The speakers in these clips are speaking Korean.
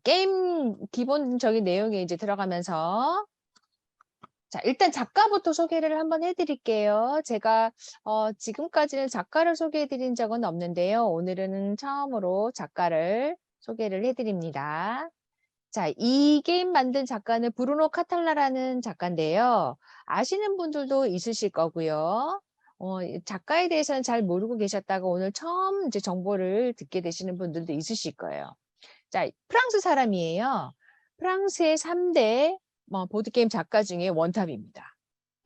게임 기본적인 내용에 이제 들어가면서 자, 일단 작가부터 소개를 한번 해드릴게요. 제가 지금까지는 작가를 소개해드린 적은 없는데요. 오늘은 처음으로 작가를 소개를 해드립니다. 자, 이 게임 만든 작가는 브루노 카탈라라는 작가인데요. 아시는 분들도 있으실 거고요. 이 작가에 대해서는 잘 모르고 계셨다가 오늘 처음 이제 정보를 듣게 되시는 분들도 있으실 거예요. 자, 프랑스 사람이에요. 프랑스의 3대 보드게임 작가 중에 원탑입니다.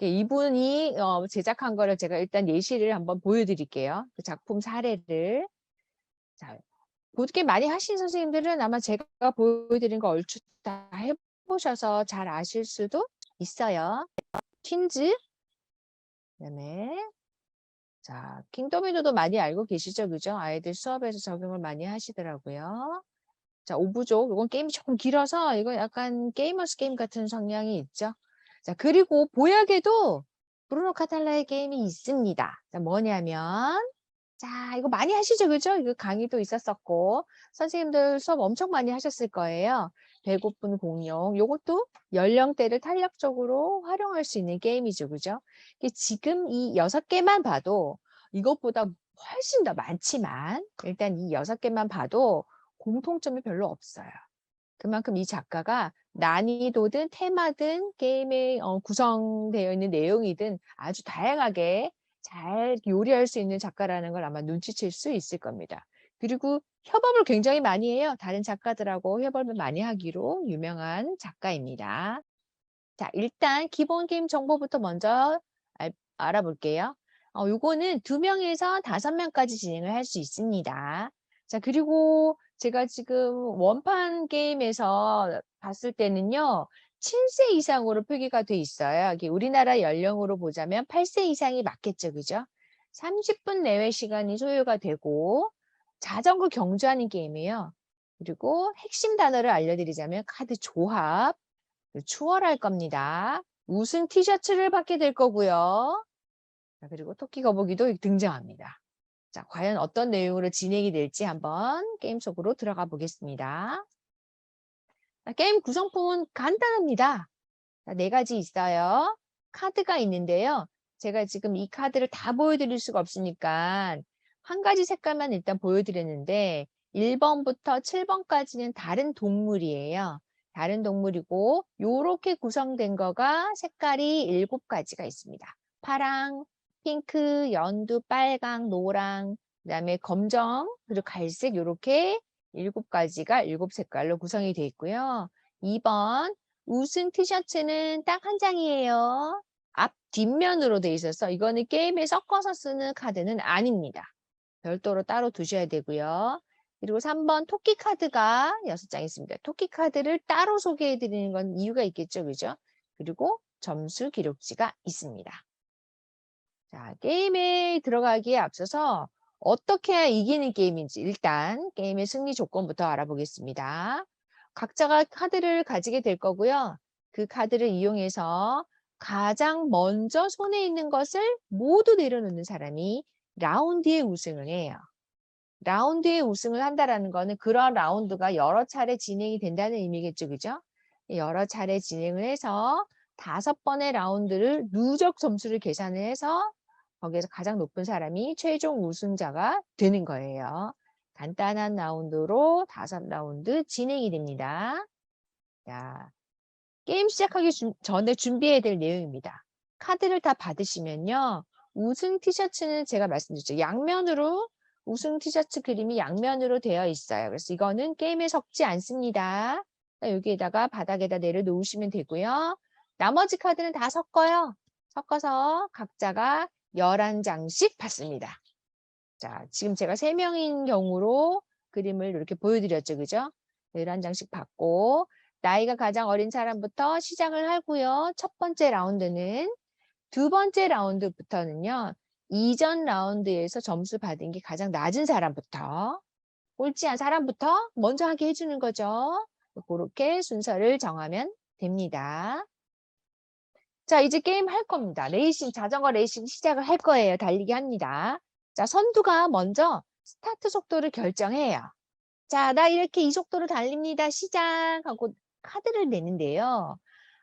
이분이 제작한 거를 제가 일단 예시를 한번 보여드릴게요. 그 작품 사례를. 자, 보드게임 많이 하신 선생님들은 아마 제가 보여드린 거 얼추 다 해보셔서 잘 아실 수도 있어요. 퀸즈, 그다음에 자, 킹도미노도 많이 알고 계시죠, 그죠? 아이들 수업에서 적용을 많이 하시더라고요. 자, 오부족. 이건 게임이 조금 길어서 이거 약간 게이머스 게임 같은 성향이 있죠. 자, 그리고 보약에도 브루노 카탈라의 게임이 있습니다. 자, 뭐냐면 자, 이거 많이 하시죠, 그죠? 이거 강의도 있었었고 선생님들 수업 엄청 많이 하셨을 거예요. 배고픈 공룡. 요것도 연령대를 탄력적으로 활용할 수 있는 게임이죠, 그죠? 지금 이 6개만 봐도 이것보다 훨씬 더 많지만 일단 이 6개만 봐도 공통점이 별로 없어요. 그만큼 이 작가가 난이도든 테마든 게임에 구성되어 있는 내용이든 아주 다양하게 잘 요리할 수 있는 작가라는 걸 아마 눈치챌 수 있을 겁니다. 그리고 협업을 굉장히 많이 해요. 다른 작가들하고 협업을 많이 하기로 유명한 작가입니다. 자, 일단 기본 게임 정보부터 먼저 알아볼게요. 요거는 2명에서 5명까지 진행을 할 수 있습니다. 자, 그리고 제가 지금 원판 게임에서 봤을 때는요, 7세 이상으로 표기가 돼 있어요. 이게 우리나라 연령으로 보자면 8세 이상이 맞겠죠, 그죠? 30분 내외 시간이 소요가 되고, 자전거 경주하는 게임이에요. 그리고 핵심 단어를 알려드리자면 카드 조합, 추월할 겁니다. 우승 티셔츠를 받게 될 거고요. 자, 그리고 토끼 거북이도 등장합니다. 자, 과연 어떤 내용으로 진행이 될지 한번 게임 속으로 들어가 보겠습니다. 자, 게임 구성품은 간단합니다. 자, 4가지 있어요. 카드가 있는데요. 제가 지금 이 카드를 다 보여드릴 수가 없으니까 한 가지 색깔만 일단 보여드렸는데 1번부터 7번까지는 다른 동물이에요. 다른 동물이고 요렇게 구성된 거가 색깔이 7가지가 있습니다. 파랑, 핑크, 연두, 빨강, 노랑, 그다음에 검정, 그리고 갈색 요렇게 7가지가 7색깔로 구성이 되어 있고요. 2번 우승 티셔츠는 딱 한 장이에요. 앞 뒷면으로 돼 있어서 이거는 게임에 섞어서 쓰는 카드는 아닙니다. 별도로 따로 두셔야 되고요. 그리고 3번 토끼 카드가 6장 있습니다. 토끼 카드를 따로 소개해 드리는 건 이유가 있겠죠, 그죠? 그리고 점수 기록지가 있습니다. 자, 게임에 들어가기에 앞서서 어떻게 해야 이기는 게임인지 일단 게임의 승리 조건부터 알아보겠습니다. 각자가 카드를 가지게 될 거고요. 그 카드를 이용해서 가장 먼저 손에 있는 것을 모두 내려놓는 사람이 라운드의 우승을 해요. 라운드의 우승을 한다라는 거는 그런 라운드가 여러 차례 진행이 된다는 의미겠죠, 그죠? 여러 차례 진행을 해서 5번의 라운드를 누적 점수를 계산을 해서 거기에서 가장 높은 사람이 최종 우승자가 되는 거예요. 간단한 라운드로 5라운드 진행이 됩니다. 자, 게임 시작하기 전에 준비해야 될 내용입니다. 카드를 다 받으시면요. 우승 티셔츠는 제가 말씀드렸죠. 양면으로 우승 티셔츠 그림이 양면으로 되어 있어요. 그래서 이거는 게임에 섞지 않습니다. 여기에다가 바닥에다 내려놓으시면 되고요. 나머지 카드는 다 섞어요. 섞어서 각자가 11장씩 받습니다. 자, 지금 제가 3명인 경우로 그림을 이렇게 보여드렸죠. 그죠? 11장씩 받고 나이가 가장 어린 사람부터 시작을 하고요. 첫 번째 라운드는 2번째 라운드부터는요. 이전 라운드에서 점수 받은 게 가장 낮은 사람부터 꼴찌한 사람부터 먼저 하게 해주는 거죠. 그렇게 순서를 정하면 됩니다. 자, 이제 게임 할 겁니다. 레이싱, 자전거 레이싱 시작을 할 거예요. 달리기 합니다. 자, 선두가 먼저 스타트 속도를 결정해요. 자, 나 이렇게 이 속도로 달립니다. 시작! 하고 카드를 내는데요.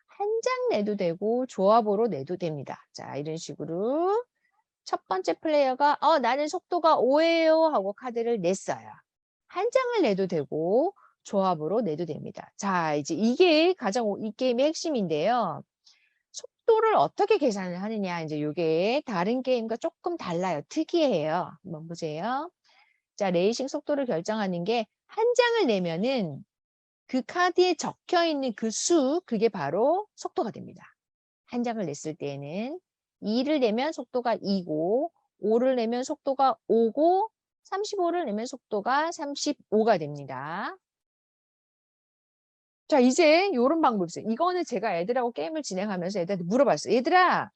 한 장 내도 되고 조합으로 내도 됩니다. 자, 이런 식으로 첫 번째 플레이어가 나는 속도가 5예요 하고 카드를 냈어요. 한 장을 내도 되고 조합으로 내도 됩니다. 자, 이제 이게 가장 이 게임의 핵심인데요. 속도를 어떻게 계산을 하느냐. 이제 이게 다른 게임과 조금 달라요. 특이해요. 한번 보세요. 자, 레이싱 속도를 결정하는 게 한 장을 내면은 그 카드에 적혀 있는 그 수, 그게 바로 속도가 됩니다. 한 장을 냈을 때에는 2를 내면 속도가 2고 5를 내면 속도가 5고 35를 내면 속도가 35가 됩니다. 자, 이제 이런 방법이 있어요. 이거는 제가 애들하고 게임을 진행하면서 애들한테 물어봤어요. 얘들아,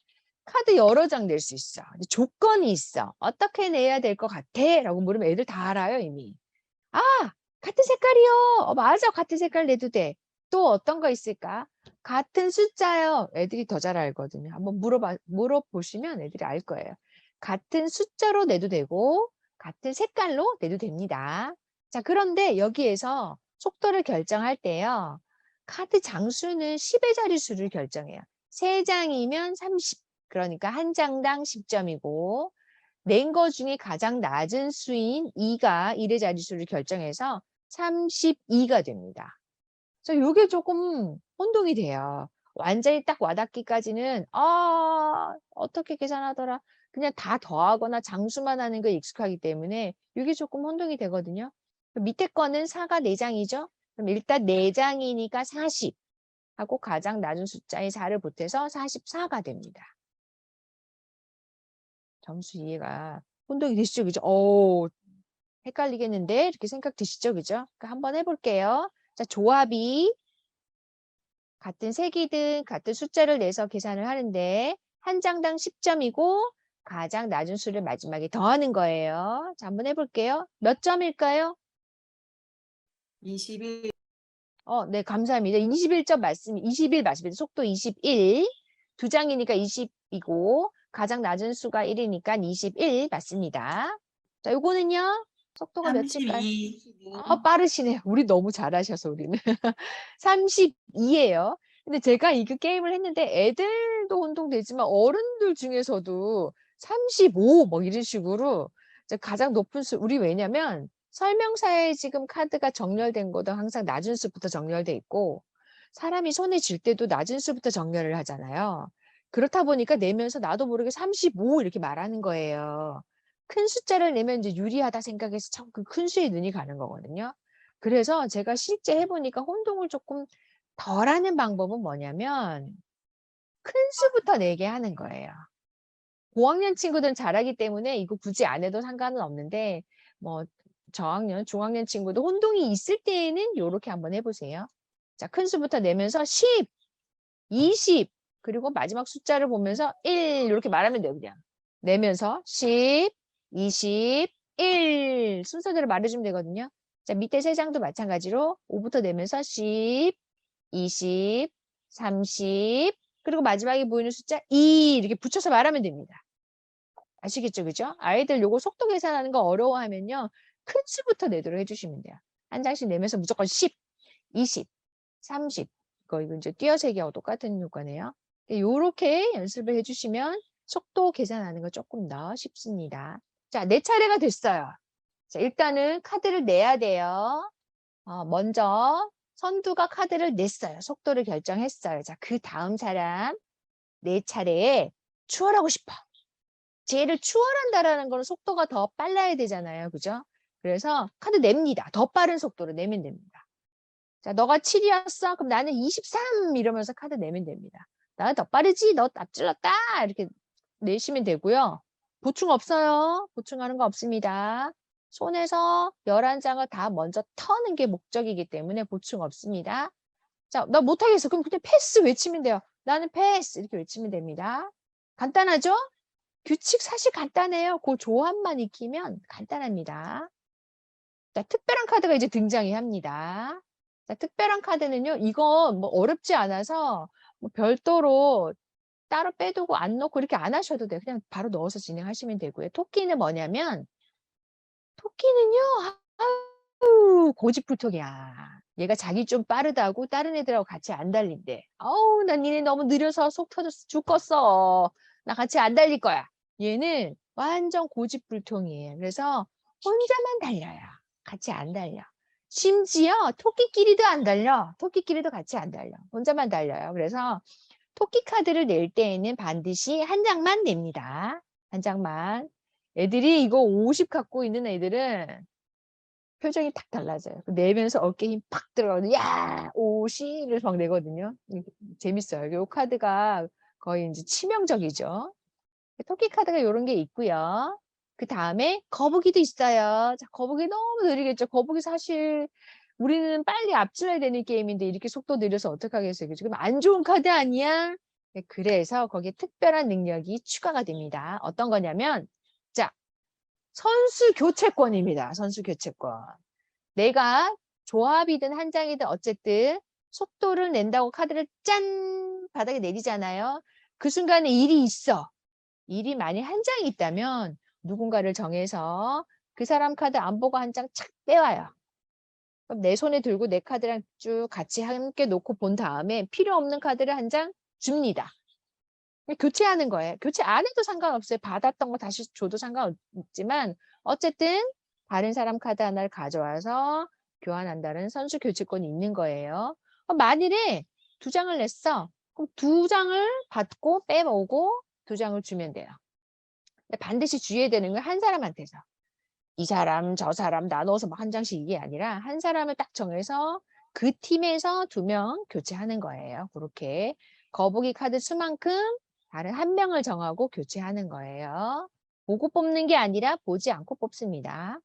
카드 여러 장 낼 수 있어. 근데 조건이 있어. 어떻게 내야 될 것 같아? 라고 물으면 애들 다 알아요, 이미. 아, 같은 색깔이요. 맞아. 같은 색깔 내도 돼. 또 어떤 거 있을까? 같은 숫자요. 애들이 더 잘 알거든요. 한번 물어보시면 애들이 알 거예요. 같은 숫자로 내도 되고, 같은 색깔로 내도 됩니다. 자, 그런데 여기에서 속도를 결정할 때요. 카드 장수는 10의 자릿수를 결정해요. 3장이면 30. 그러니까 한 장당 10점이고, 낸 거 중에 가장 낮은 수인 2가 1의 자릿수를 결정해서 32가 됩니다. 그래서 이게 조금 혼동이 돼요. 완전히 딱 와닿기까지는 어떻게 계산하더라. 그냥 다 더하거나 장수만 하는 거 익숙하기 때문에 이게 조금 혼동이 되거든요. 밑에 거는 4가 4장이죠. 그럼 일단 4장이니까 40 하고 가장 낮은 숫자의 4를 보태서 44가 됩니다. 점수 이해가 혼동이 되시죠? 그죠? 헷갈리겠는데? 이렇게 생각 드시죠? 그죠? 그러니까 한번 해볼게요. 자, 조합이 같은 색이든 같은 숫자를 내서 계산을 하는데 한 장당 10점이고 가장 낮은 수를 마지막에 더하는 거예요. 자, 한번 해볼게요. 몇 점일까요? 21. 네, 감사합니다. 21점 맞습니다. 21 맞습니다. 속도 21. 두 장이니까 20이고 가장 낮은 수가 1이니까 21 맞습니다. 자, 요거는요. 속도가 몇일까요? 32. 빠르시네요. 우리 너무 잘하셔서 우리는. 32예요. 근데 제가 이 게임을 했는데 애들도 혼동되지만 어른들 중에서도 35 뭐 이런 식으로 이제 가장 높은 수 우리 왜냐면 설명서에 지금 카드가 정렬된 것도 항상 낮은 수부터 정렬돼 있고 사람이 손에 쥘 때도 낮은 수부터 정렬을 하잖아요. 그렇다 보니까 내면서 나도 모르게 35 이렇게 말하는 거예요. 큰 숫자를 내면 이제 유리하다 생각해서 참 그 큰 수에 눈이 가는 거거든요. 그래서 제가 실제 해보니까 혼동을 조금 덜하는 방법은 뭐냐면 큰 수부터 내게 하는 거예요. 고학년 친구들은 잘하기 때문에 이거 굳이 안 해도 상관은 없는데 뭐 저학년, 중학년 친구도 혼동이 있을 때에는 이렇게 한번 해보세요. 자, 큰 수부터 내면서 10, 20 그리고 마지막 숫자를 보면서 1 이렇게 말하면 돼요. 그냥 내면서 10, 20, 1 순서대로 말해주면 되거든요. 자, 밑에 세 장도 마찬가지로 5부터 내면서 10, 20, 30 그리고 마지막에 보이는 숫자 2 이렇게 붙여서 말하면 됩니다. 아시겠죠? 그죠? 아이들 요거 속도 계산하는 거 어려워하면요. 큰 수부터 내도록 해주시면 돼요. 한 장씩 내면서 무조건 10, 20, 30 이거 이제 띄어세기하고 똑같은 효과네요. 요렇게 연습을 해주시면 속도 계산하는 거 조금 더 쉽습니다. 자, 네 차례가 됐어요. 자, 일단은 카드를 내야 돼요. 먼저 선두가 카드를 냈어요. 속도를 결정했어요. 자, 그 다음 사람 네 차례에 추월하고 싶어. 쟤를 추월한다라는 거는 속도가 더 빨라야 되잖아요. 그죠? 그래서 카드 냅니다. 더 빠른 속도로 내면 됩니다. 자, 너가 7이었어? 그럼 나는 23 이러면서 카드 내면 됩니다. 나는 더 빠르지? 너 앞질렀다? 이렇게 내시면 되고요. 보충 없어요. 보충하는 거 없습니다. 손에서 11장을 다 먼저 터는 게 목적이기 때문에 보충 없습니다. 자, 나 못하겠어. 그럼 그냥 패스 외치면 돼요. 나는 패스 이렇게 외치면 됩니다. 간단하죠? 규칙 사실 간단해요. 그 조합만 익히면 간단합니다. 자, 특별한 카드가 이제 등장이 합니다. 자, 특별한 카드는요. 이거 뭐 어렵지 않아서 뭐 별도로 따로 빼두고 안 넣고 이렇게 안 하셔도 돼요. 그냥 바로 넣어서 진행하시면 되고요. 토끼는 뭐냐면 토끼는요. 고집불통이야. 얘가 자기 좀 빠르다고 다른 애들하고 같이 안 달린대. 어우, 난 니네 너무 느려서 속 터져서 죽겠어. 나 같이 안 달릴 거야. 얘는 완전 고집불통이에요. 그래서 혼자만 달려요. 같이 안 달려. 심지어 토끼끼리도 안 달려. 토끼끼리도 같이 안 달려. 혼자만 달려요. 그래서 토끼 카드를 낼 때에는 반드시 한 장만 냅니다. 한 장만. 애들이 이거 50 갖고 있는 애들은 표정이 탁 달라져요. 내면서 어깨에 힘 팍 들어가고, 야, 50! 이래서 막 내거든요. 재밌어요. 요 카드가 거의 이제 치명적이죠. 토끼 카드가 요런 게 있고요. 그 다음에 거북이도 있어요. 자, 거북이 너무 느리겠죠. 거북이 사실 우리는 빨리 앞질러야 되는 게임인데 이렇게 속도 느려서 어떡하겠어요. 지금 안 좋은 카드 아니야? 네, 그래서 거기에 특별한 능력이 추가가 됩니다. 어떤 거냐면, 자, 선수 교체권입니다. 선수 교체권. 내가 조합이든 한 장이든 어쨌든 속도를 낸다고 카드를 짠! 바닥에 내리잖아요. 그 순간에 일이 있어. 일이 만약 한 장이 있다면 누군가를 정해서 그 사람 카드 안 보고 한 장 착 빼와요. 그럼 내 손에 들고 내 카드랑 쭉 같이 함께 놓고 본 다음에 필요 없는 카드를 한 장 줍니다. 교체하는 거예요. 교체 안 해도 상관없어요. 받았던 거 다시 줘도 상관없지만 어쨌든 다른 사람 카드 하나를 가져와서 교환한다는 선수 교체권이 있는 거예요. 만일에 두 장을 냈어. 그럼 두 장을 받고 빼오고 두 장을 주면 돼요. 반드시 주의해야 되는 건 한 사람한테서. 이 사람, 저 사람 나눠서 막 한 장씩 이게 아니라 한 사람을 딱 정해서 그 팀에서 두 명 교체하는 거예요. 그렇게 거북이 카드 수만큼 다른 한 명을 정하고 교체하는 거예요. 보고 뽑는 게 아니라 보지 않고 뽑습니다.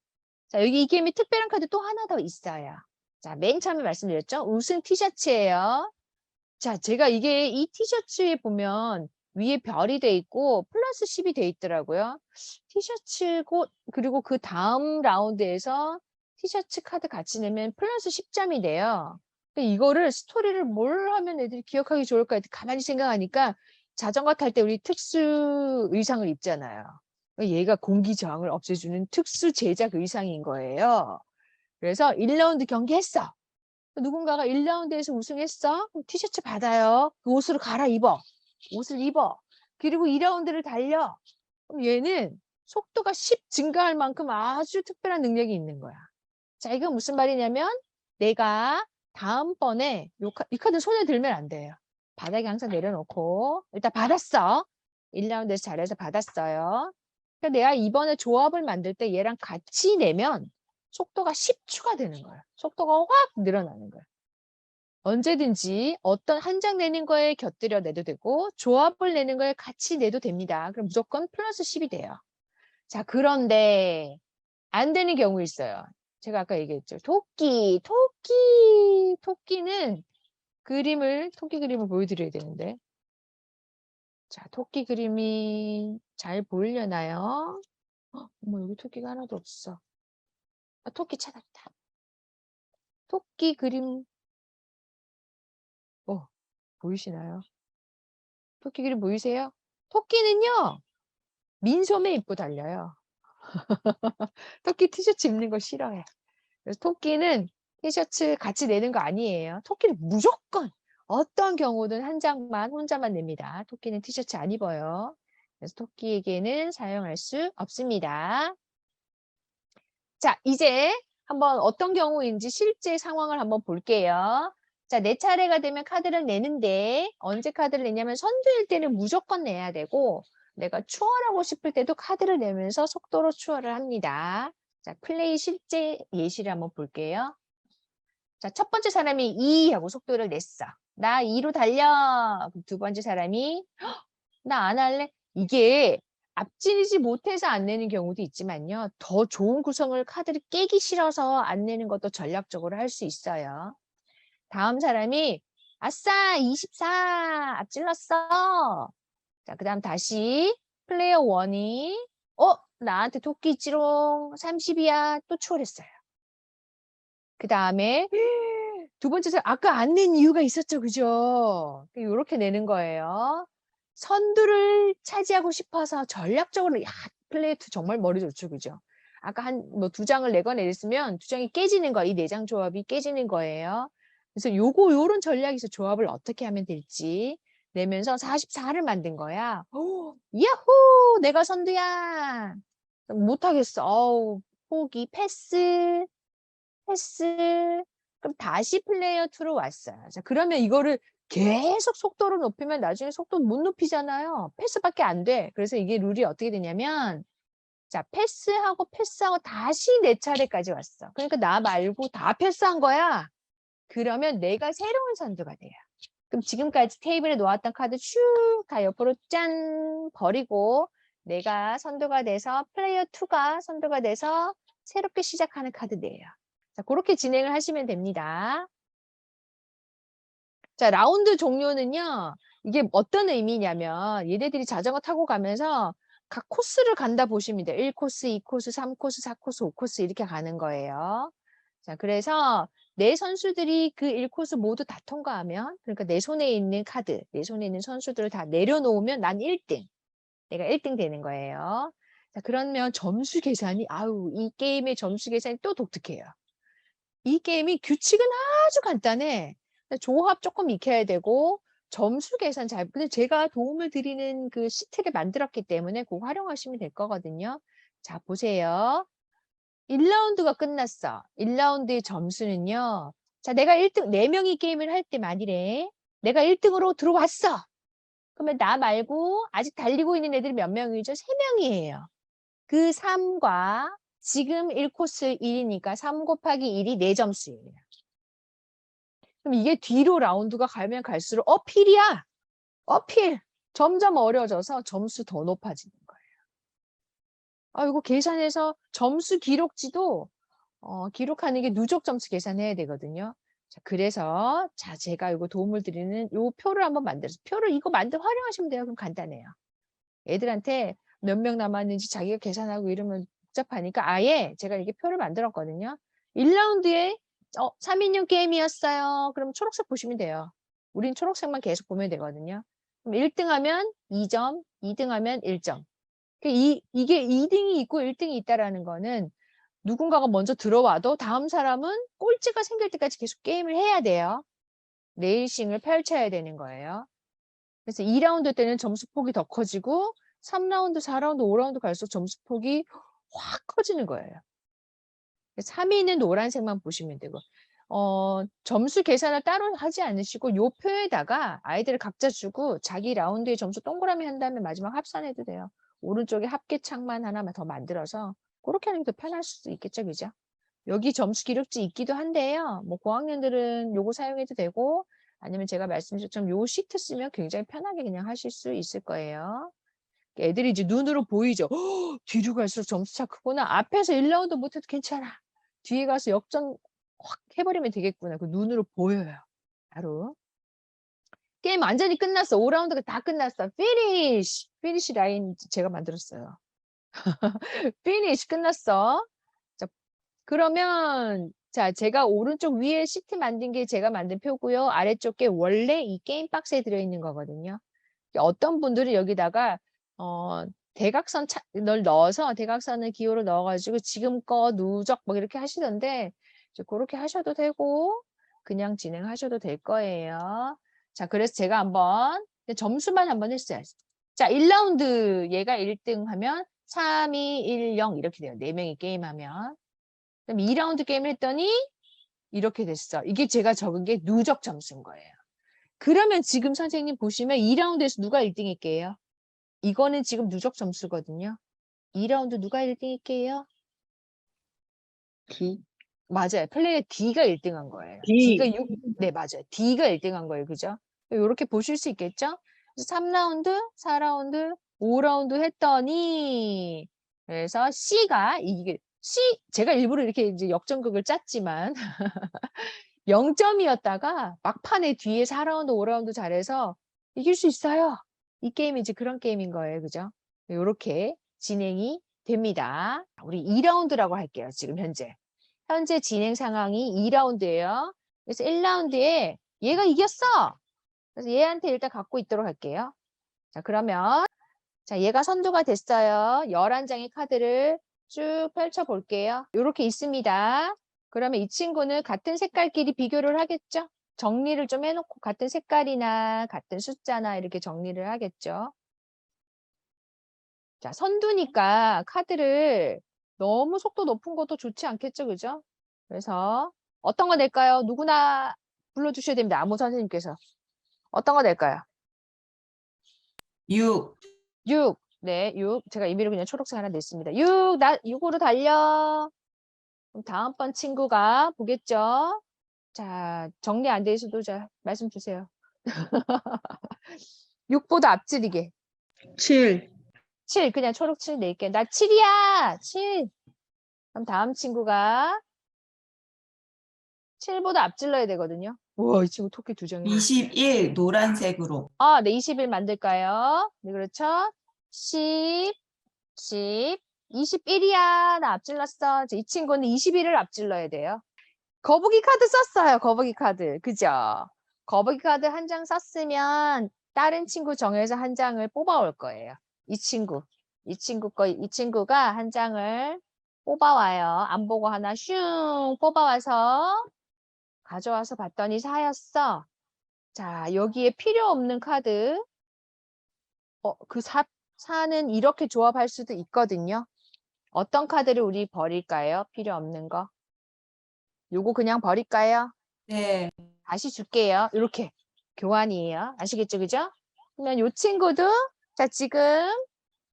자, 여기 이 게임에 특별한 카드 또 하나 더 있어요. 자, 맨 처음에 말씀드렸죠? 우승 티셔츠예요. 자, 제가 이게 이 티셔츠에 보면 위에 별이 돼 있고 플러스 10이 돼 있더라고요. 티셔츠고 그리고 그 다음 라운드에서 티셔츠 카드 같이 내면 플러스 10점이 돼요. 근데 이거를 스토리를 뭘 하면 애들이 기억하기 좋을까 가만히 생각하니까 자전거 탈 때 우리 특수 의상을 입잖아요. 얘가 공기 저항을 없애주는 특수 제작 의상인 거예요. 그래서 1라운드 경기 했어. 누군가가 1라운드에서 우승했어? 그럼 티셔츠 받아요. 그 옷으로 갈아입어. 옷을 입어. 그리고 2라운드를 달려. 그럼 얘는 속도가 10 증가할 만큼 아주 특별한 능력이 있는 거야. 자, 이건 무슨 말이냐면 내가 다음번에 이 카드 손에 들면 안 돼요. 바닥에 항상 내려놓고 일단 받았어. 1라운드에서 잘해서 받았어요. 그러니까 내가 이번에 조합을 만들 때 얘랑 같이 내면 속도가 10 추가되는 거예요. 속도가 확 늘어나는 거예요. 언제든지 어떤 한 장 내는 거에 곁들여 내도 되고 조합을 내는 거에 같이 내도 됩니다. 그럼 무조건 플러스 10이 돼요. 자, 그런데 안 되는 경우 있어요. 제가 아까 얘기했죠. 토끼는 토끼 그림을 보여드려야 되는데. 자, 토끼 그림이 잘 보이려나요? 어머, 여기 토끼가 하나도 없어. 아, 토끼 찾았다. 토끼 그림, 보이시나요? 토끼 그림 보이세요? 토끼는요, 민소매 입고 달려요. 토끼 티셔츠 입는 거 싫어해. 그래서 토끼는 티셔츠 같이 내는 거 아니에요. 토끼는 무조건 어떤 경우든 한 장만 혼자만 냅니다. 토끼는 티셔츠 안 입어요. 그래서 토끼에게는 사용할 수 없습니다. 자, 이제 한번 어떤 경우인지 실제 상황을 한번 볼게요. 자, 내 차례가 되면 카드를 내는데 언제 카드를 내냐면 선두일 때는 무조건 내야 되고 내가 추월하고 싶을 때도 카드를 내면서 속도로 추월을 합니다. 자, 플레이 실제 예시를 한번 볼게요. 자, 첫 번째 사람이 2 하고 속도를 냈어. 나 2로 달려. 두 번째 사람이 나 안 할래. 이게 앞지르지 못해서 안 내는 경우도 있지만요. 더 좋은 구성을 카드를 깨기 싫어서 안 내는 것도 전략적으로 할 수 있어요. 다음 사람이 아싸 24 앞질렀어. 자, 그 다음 다시 플레이어 1이 나한테 토끼 있지롱 30이야. 또 추월했어요. 그 다음에 두 번째 사람 아까 안 낸 이유가 있었죠. 그죠? 이렇게 내는 거예요. 선두를 차지하고 싶어서 전략적으로 플레이2 정말 머리 좋죠. 그죠? 아까 뭐 2장을 내거나 이랬으면 2장이 깨지는 거야. 이 4장 조합이 깨지는 거예요. 그래서 요런 전략에서 조합을 어떻게 하면 될지 내면서 44를 만든 거야. 야호! 내가 선두야. 못하겠어. 어우, 포기, 패스. 그럼 다시 플레이어 2로 왔어요. 자, 그러면 이거를 계속 속도를 높이면 나중에 속도 못 높이잖아요. 패스밖에 안 돼. 그래서 이게 룰이 어떻게 되냐면, 자, 패스하고 다시 4차례까지 왔어. 그러니까 나 말고 다 패스한 거야. 그러면 내가 새로운 선두가 돼요. 그럼 지금까지 테이블에 놓았던 카드 슉 다 옆으로 짠 버리고 내가 선두가 돼서 플레이어 2가 선두가 돼서 새롭게 시작하는 카드네요. 자, 그렇게 진행을 하시면 됩니다. 자, 라운드 종료는요. 이게 어떤 의미냐면 얘네들이 자전거 타고 가면서 각 코스를 간다 보시면 돼요. 1코스, 2코스, 3코스, 4코스, 5코스 이렇게 가는 거예요. 자, 그래서 내 선수들이 그 1코스 모두 다 통과하면, 그러니까 내 손에 있는 카드, 내 손에 있는 선수들을 다 내려놓으면 난 1등. 내가 1등 되는 거예요. 자, 그러면 점수 계산이, 아우, 이 게임의 점수 계산이 또 독특해요. 이 게임이 규칙은 아주 간단해. 조합 조금 익혀야 되고, 점수 계산 잘, 근데 제가 도움을 드리는 그 시트를 만들었기 때문에 그거 활용하시면 될 거거든요. 자, 보세요. 1라운드가 끝났어. 1라운드의 점수는요. 자, 내가 1등, 4명이 게임을 할 때 만일에 내가 1등으로 들어왔어. 그러면 나 말고 아직 달리고 있는 애들이 몇 명이죠? 3명이에요. 그 3과 지금 1코스 1이니까 3 곱하기 1이 4점수예요. 그럼 이게 뒤로 라운드가 가면 갈수록 어필이야. 어필. 점점 어려져서 점수 더 높아지는 거예요. 이거 계산해서 점수 기록지도 기록하는 게 누적 점수 계산해야 되거든요. 자, 그래서 제가 이거 도움을 드리는 요 표를 한번 만들어서 표를 이거 활용하시면 돼요. 그럼 간단해요. 애들한테 몇 명 남았는지 자기가 계산하고 이러면 복잡하니까 아예 제가 이렇게 표를 만들었거든요. 1라운드에 3인용 게임이었어요. 그럼 초록색 보시면 돼요. 우린 초록색만 계속 보면 되거든요. 그럼 1등 하면 2점, 2등 하면 1점. 이게 2등이 있고 1등이 있다라는 거는 누군가가 먼저 들어와도 다음 사람은 꼴찌가 생길 때까지 계속 게임을 해야 돼요. 레이싱을 펼쳐야 되는 거예요. 그래서 2라운드 때는 점수폭이 더 커지고 3라운드, 4라운드, 5라운드 갈수록 점수폭이 확 커지는 거예요. 3위는 노란색만 보시면 되고 점수 계산을 따로 하지 않으시고 요 표에다가 아이들을 각자 주고 자기 라운드의 점수 동그라미 한 다음에 마지막 합산해도 돼요. 오른쪽에 합계창만 하나만 더 만들어서 그렇게 하는 게 더 편할 수도 있겠죠. 그죠? 여기 점수 기록지 있기도 한데요. 뭐 고학년들은 요거 사용해도 되고 아니면 제가 말씀드린 것처럼 요 시트 쓰면 굉장히 편하게 그냥 하실 수 있을 거예요. 애들이 이제 눈으로 보이죠. 뒤로 갈수록 점수차 크구나. 앞에서 1라운드 못해도 괜찮아. 뒤에 가서 역전 확 해버리면 되겠구나. 그 눈으로 보여요. 바로. 게임 완전히 끝났어. 5라운드가 다 끝났어. 피니쉬. 피니쉬 라인 제가 만들었어요. 피니쉬 끝났어. 자, 그러면 자, 제가 오른쪽 위에 시트 만든 게 제가 만든 표고요. 아래쪽 게 원래 이 게임 박스에 들어있는 거거든요. 어떤 분들은 여기다가 대각선을 넣어서 대각선을 기호로 넣어가지고 지금껏 누적 뭐 이렇게 하시던데 그렇게 하셔도 되고 그냥 진행하셔도 될 거예요. 자, 그래서 제가 한번 점수만 한번 했어요. 자, 1라운드 얘가 1등 하면 3, 2, 1, 0 이렇게 돼요. 4명이 게임하면. 그럼 2라운드 게임을 했더니 이렇게 됐어. 이게 제가 적은 게 누적 점수인 거예요. 그러면 지금 선생님 보시면 2라운드에서 누가 1등일게요? 이거는 지금 누적 점수거든요. 2라운드 누가 1등일게요? D. 맞아요. 플레이어 D가 1등한 거예요. D. D가 6, 네, 맞아요. D가 1등한 거예요. 그죠? 이렇게 보실 수 있겠죠? 3라운드, 4라운드, 5라운드 했더니, 그래서 C가, 제가 일부러 이렇게 이제 역전극을 짰지만, 0점이었다가 막판에 뒤에 4라운드, 5라운드 잘해서 이길 수 있어요. 이 게임이 이제 그런 게임인 거예요. 그죠? 이렇게 진행이 됩니다. 우리 2라운드라고 할게요. 지금 현재. 현재 진행 상황이 2라운드예요. 그래서 1라운드에 얘가 이겼어. 그래서 얘한테 일단 갖고 있도록 할게요. 자, 그러면 자, 얘가 선두가 됐어요. 11장의 카드를 쭉 펼쳐볼게요. 이렇게 있습니다. 그러면 이 친구는 같은 색깔끼리 비교를 하겠죠? 정리를 좀 해놓고 같은 색깔이나 같은 숫자나 이렇게 정리를 하겠죠. 자, 선두니까 카드를 너무 속도 높은 것도 좋지 않겠죠, 그죠? 그래서 어떤 거 낼까요? 누구나 불러주셔야 됩니다. 아무 선생님께서. 어떤 거 낼까요? 6. 6. 네, 6. 제가 임의로 그냥 초록색 하나 냈습니다. 6으로 달려. 그럼 다음번 친구가 보겠죠? 자, 정리 안 돼 있어도 자, 말씀 주세요. 6보다 앞지르게. 7. 7, 그냥 초록 7 낼게. 나 7이야! 7. 그럼 다음 친구가 7보다 앞질러야 되거든요. 우와, 이 친구 토끼 2장이네. 21. 노란색으로. 아, 네, 21 만들까요? 네, 그렇죠. 10, 21이야. 나 앞질렀어. 이 친구는 21을 앞질러야 돼요. 거북이 카드 썼어요. 거북이 카드. 그죠? 거북이 카드 한 장 썼으면 다른 친구 정해서 한 장을 뽑아올 거예요. 이 친구가 한 장을 뽑아와요. 안 보고 하나 슝 뽑아와서 가져와서 봤더니 4였어. 자, 여기에 필요 없는 카드. 그 4는 이렇게 조합할 수도 있거든요. 어떤 카드를 우리 버릴까요? 필요 없는 거. 요거 그냥 버릴까요? 네. 다시 줄게요. 이렇게 교환이에요. 아시겠죠? 그죠? 그러면 요 친구도 자 지금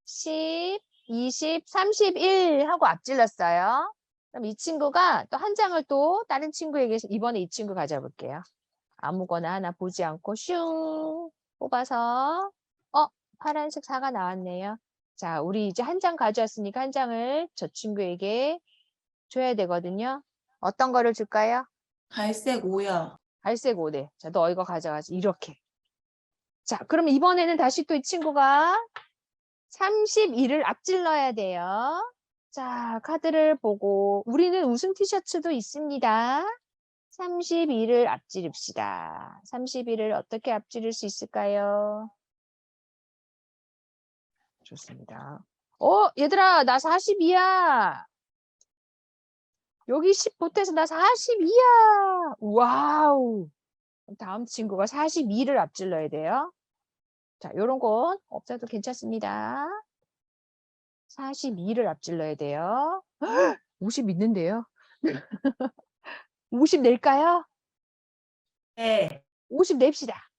10, 20, 31 하고 앞질렀어요. 그럼 이 친구가 또 한 장을 또 다른 친구에게 이번에 이 친구 가져볼게요. 아무거나 하나 보지 않고 슝 뽑아서 파란색 4가 나왔네요. 자, 우리 이제 한 장 가져왔으니까 한 장을 저 친구에게 줘야 되거든요. 어떤 거를 줄까요? 갈색 5요. 갈색 5네. 자, 너 이거 가져가지. 이렇게. 자, 그러면 이번에는 다시 또 이 친구가 32를 앞질러야 돼요. 자, 카드를 보고 우리는 우승 티셔츠도 있습니다. 32를 앞지릅시다. 32를 어떻게 앞지를 수 있을까요? 좋습니다. 얘들아, 나 42야. 여기 10 보태서 나 42야. 와우. 다음 친구가 42를 앞질러야 돼요. 자, 요런 건 없어도 괜찮습니다. 42를 앞질러야 돼요. 50 있는데요. 50 낼까요? 네. 50 냅시다.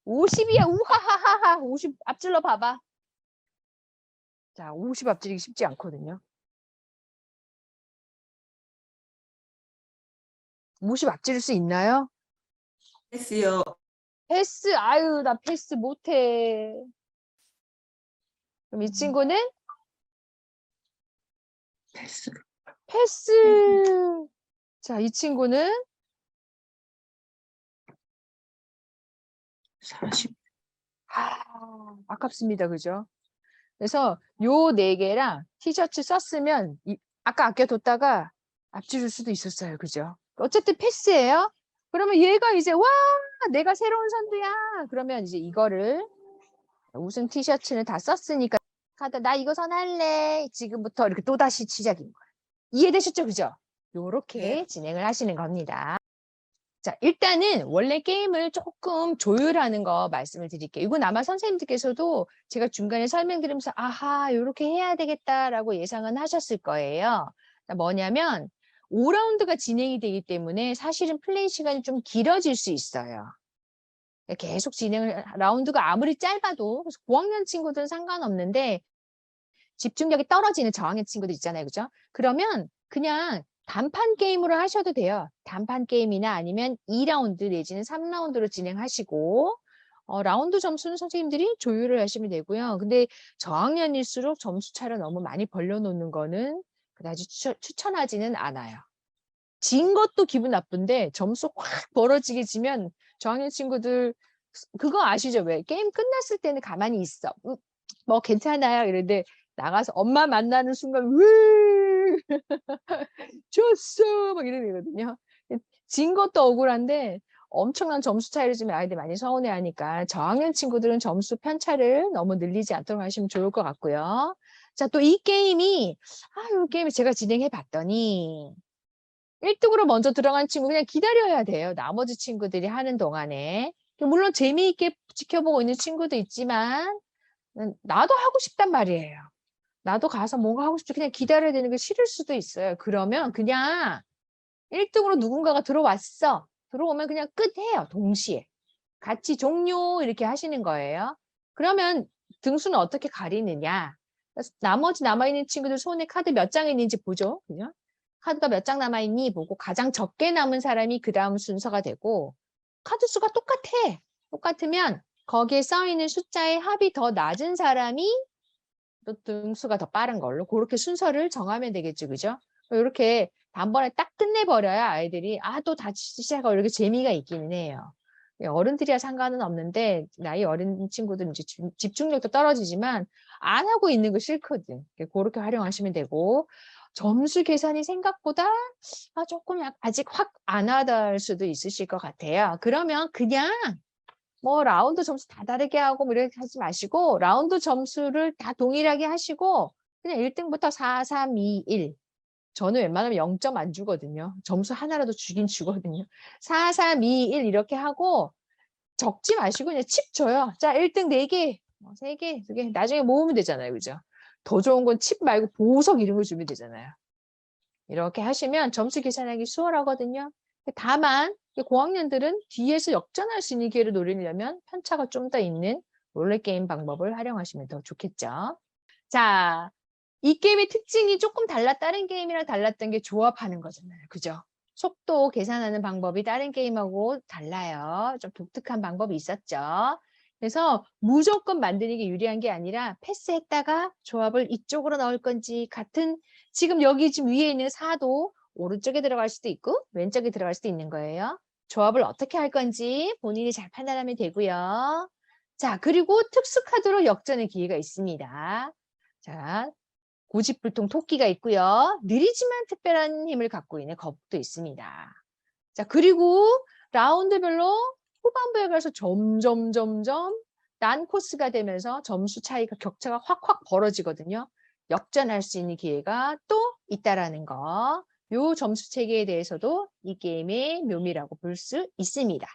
50이야. 우하하하하. 50 앞질러 봐봐. 자, 50 앞지르기 쉽지 않거든요. 50 앞지를 수 있나요? 패스요. 패스. 아유, 나 패스 못해. 그럼 이 친구는 패스. 패스. 자, 이 친구는 40. 아깝습니다. 그죠? 그래서 요 네 개랑 티셔츠 썼으면 아까 아껴뒀다가 앞지를 수도 있었어요. 그죠? 어쨌든 패스예요. 그러면 얘가 이제 와 내가 새로운 선두야. 그러면 이제 이거를 우승 티셔츠는 다 썼으니까 카드 나 이거 선할래. 지금부터 이렇게 또다시 시작인 거예요. 이해되셨죠? 그죠? 요렇게 네. 진행을 하시는 겁니다. 자, 일단은 원래 게임을 조금 조율하는 거 말씀을 드릴게요. 이건 아마 선생님들께서도 제가 중간에 설명드리면서 아하, 이렇게 해야 되겠다라고 예상은 하셨을 거예요. 뭐냐면 5라운드가 진행이 되기 때문에 사실은 플레이 시간이 좀 길어질 수 있어요. 계속 라운드가 아무리 짧아도 고학년 친구들은 상관없는데 집중력이 떨어지는 저학년 친구들 있잖아요. 그죠? 그러면 그냥 단판 게임으로 하셔도 돼요. 단판 게임이나 아니면 2라운드 내지는 3라운드로 진행하시고 라운드 점수는 선생님들이 조율을 하시면 되고요. 근데 저학년일수록 점수 차를 너무 많이 벌려놓는 거는 그다지 추천하지는 않아요. 진 것도 기분 나쁜데 점수 확 벌어지게 지면 저학년 친구들 그거 아시죠? 왜? 게임 끝났을 때는 가만히 있어. 뭐 괜찮아요. 이런데 나가서 엄마 만나는 순간 으 졌어 막 이러거든요. 진 것도 억울한데 엄청난 점수 차이를 주면 아이들이 많이 서운해하니까 저학년 친구들은 점수 편차를 너무 늘리지 않도록 하시면 좋을 것 같고요. 자, 또 이 게임이 이 게임을 제가 진행해 봤더니 1등으로 먼저 들어간 친구 그냥 기다려야 돼요. 나머지 친구들이 하는 동안에. 물론 재미있게 지켜보고 있는 친구도 있지만 나도 하고 싶단 말이에요. 나도 가서 뭔가 하고 싶지 그냥 기다려야 되는 게 싫을 수도 있어요. 그러면 그냥 1등으로 누군가가 들어왔어. 들어오면 그냥 끝해요. 동시에. 같이 종료 이렇게 하시는 거예요. 그러면 등수는 어떻게 가리느냐. 나머지 남아있는 친구들 손에 카드 몇 장 있는지 보죠. 그죠? 카드가 몇 장 남아있니 보고 가장 적게 남은 사람이 그 다음 순서가 되고 카드 수가 똑같아. 똑같으면 거기에 써있는 숫자의 합이 더 낮은 사람이 또 등수가 더 빠른 걸로 그렇게 순서를 정하면 되겠죠. 그죠? 이렇게 단번에 딱 끝내버려야 아이들이 또 다시 시작하고 이렇게 재미가 있기는 해요. 어른들이야 상관은 없는데 나이 어린 친구들은 이제 집중력도 떨어지지만 안 하고 있는 거 싫거든. 그렇게 활용하시면 되고 점수 계산이 생각보다 조금 아직 확 안 와닿을 수도 있으실 것 같아요. 그러면 그냥 뭐 라운드 점수 다 다르게 하고 뭐 이렇게 하지 마시고 라운드 점수를 다 동일하게 하시고 그냥 1등부터 4, 3, 2, 1 저는 웬만하면 0점 안 주거든요. 점수 하나라도 주긴 주거든요. 4, 3, 2, 1 이렇게 하고 적지 마시고 그냥 칩 줘요. 자, 1등 4개, 3개, 2개 나중에 모으면 되잖아요. 그죠? 더 좋은 건 칩 말고 보석 이런 거 주면 되잖아요. 이렇게 하시면 점수 계산하기 수월하거든요. 다만 고학년들은 뒤에서 역전할 수 있는 기회를 노리려면 편차가 좀 더 있는 롤레게임 방법을 활용하시면 더 좋겠죠. 자, 이 게임의 특징이 조금 다른 게임이랑 달랐던 게 조합하는 거잖아요. 그죠? 속도 계산하는 방법이 다른 게임하고 달라요. 좀 독특한 방법이 있었죠. 그래서 무조건 만드는 게 유리한 게 아니라 패스했다가 조합을 이쪽으로 넣을 건지 지금 여기 지금 위에 있는 4도 오른쪽에 들어갈 수도 있고 왼쪽에 들어갈 수도 있는 거예요. 조합을 어떻게 할 건지 본인이 잘 판단하면 되고요. 자, 그리고 특수 카드로 역전의 기회가 있습니다. 자, 고집불통 토끼가 있고요. 느리지만 특별한 힘을 갖고 있는 거북도 있습니다. 자, 그리고 라운드별로 후반부에 가서 점점 난 코스가 되면서 점수 차이가 격차가 확 벌어지거든요. 역전할 수 있는 기회가 또 있다라는 거. 요 점수 체계에 대해서도 이 게임의 묘미라고 볼 수 있습니다.